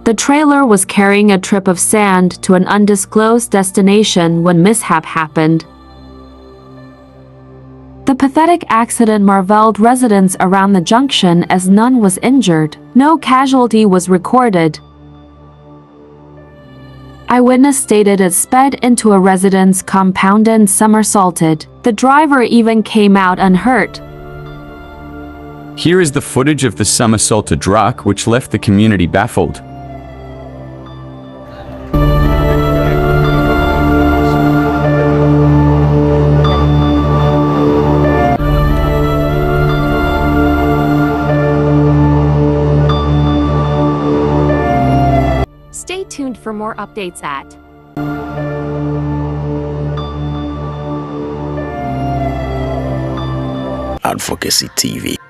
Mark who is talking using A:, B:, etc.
A: The trailer was carrying a trip of sand to an undisclosed destination when mishap happened. The pathetic accident marveled residents around the junction as none was injured. No casualty was recorded. Eyewitness stated it sped into a residence compound and somersaulted. The driver even came out unhurt.
B: Here is the footage of the somersaulted truck, which left the community baffled.
A: Stay tuned for more updates at
C: Okposi TV.